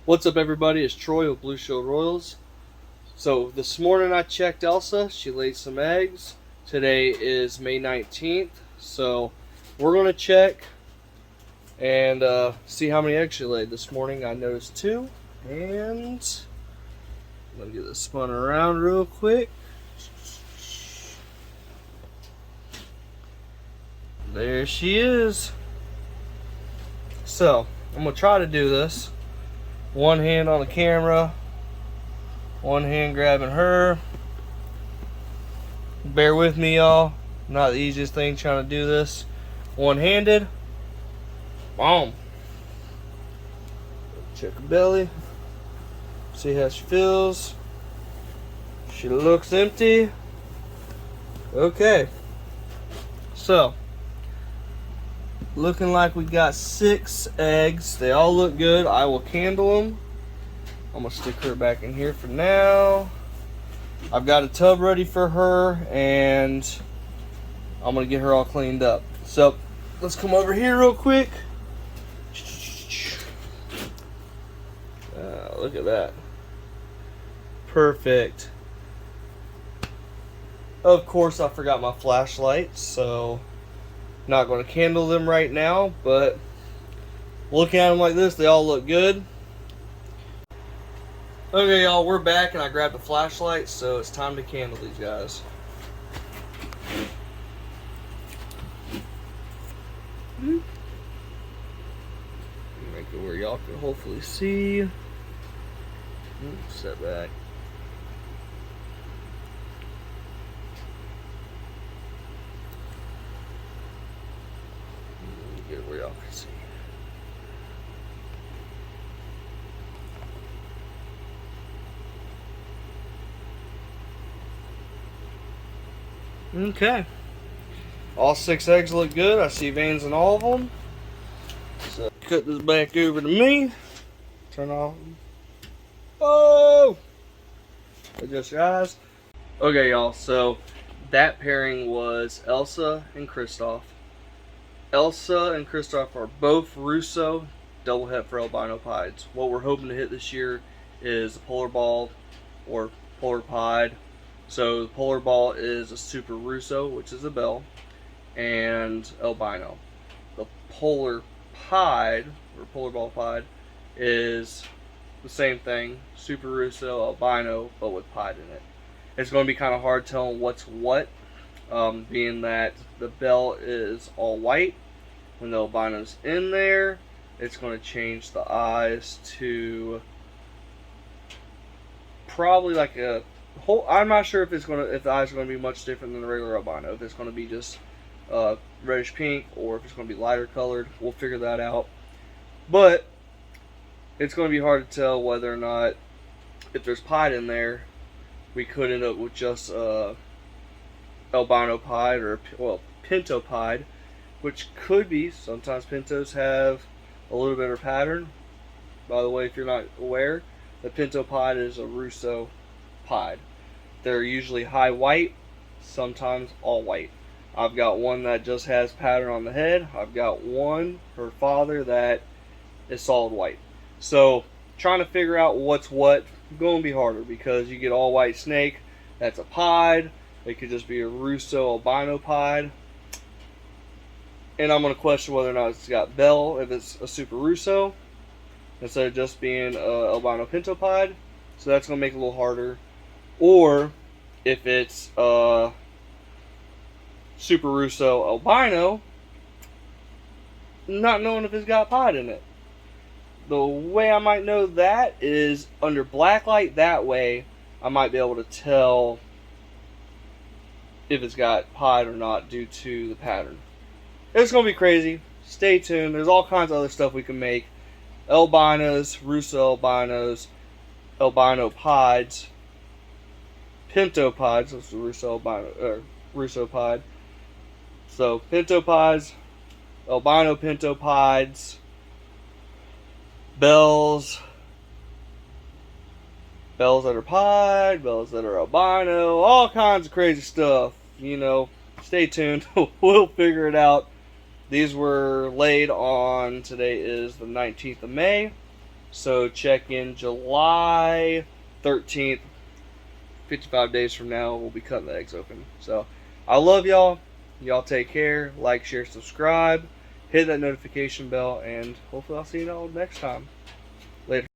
What's up, everybody? It's Troy with Blue Shield Royals. So this morning I checked Elsa. She laid some eggs. Today is May 19th. So we're going to check and see how many eggs she laid. This morning I noticed 2. And let me get this spun around real quick. There she is. So I'm going to try to do this. One hand on the camera, one hand grabbing her. Bear with me, y'all. Not the easiest thing trying to do this one-handed. Boom. Check her belly. See how she feels. She looks empty. Okay. So, looking like we got 6 eggs. They all look good. I will candle them. I'm going to stick her back in here for now. I've got a tub ready for her, and I'm going to get her all cleaned up. So, let's come over here real quick. Look at that. Perfect. Of course, I forgot my flashlight, so not going to candle them right now, but looking at them like this, they all look good. Okay, y'all, we're back, and I grabbed the flashlight, so it's time to candle these guys. Make it where y'all can hopefully see. Step back. Get it where y'all can see. Okay. All 6 eggs look good. I see veins in all of them. So cut this back over to me. Turn off. Oh! Adjust your eyes. Okay, y'all. So that pairing was Elsa and Kristoff. Elsa and Kristoff are both Russo double het for albino pieds. What we're hoping to hit this year is a polar ball or polar pied. So the polar ball is a super Russo, which is a bell, and albino. The polar pied or polar ball pied is the same thing, super Russo, albino, but with pied in it. It's going to be kind of hard telling what's what. Being that the bell is all white. When the albino's in there, it's going to change the eyes to probably like a whole. I'm not sure if the eyes are going to be much different than the regular albino. If it's going to be just reddish pink, or if it's going to be lighter colored. We'll figure that out. But it's going to be hard to tell whether or not, if there's pied in there, we could end up with just albino pied, or pinto pied, which could be. Sometimes pintos have a little bit of pattern. By the way, if you're not aware, the pinto pied is a Russo pied. They're usually high white, sometimes all white. I've got one that just has pattern on the head. I've got one, her father, that is solid white. So trying to figure out what's what going to be harder, because you get all white snake, that's a pied. It could just be a Russo albino pied. And I'm going to question whether or not it's got bell, if it's a super Russo, instead of just being albino pinto pied. So that's going to make it a little harder. Or if it's super Russo albino, not knowing if it's got pied in it. The way I might know that is under black light. That way I might be able to tell if it's got pied or not due to the pattern. It's going to be crazy. Stay tuned. There's all kinds of other stuff we can make. Albinos, Russo albinos, albino pieds, pinto pieds. That's the Russo albino, or Russo pied. So pinto pieds, albino pinto pieds, bells that are pied, bells that are albino, all kinds of crazy stuff. You know, stay tuned. We'll figure it out. These were laid on, today is the 19th of May. So check in July 13th. 55 days from now, we'll be cutting the eggs open. So I love y'all. Y'all take care. Like, share, subscribe. Hit that notification bell. And hopefully I'll see you all next time. Later.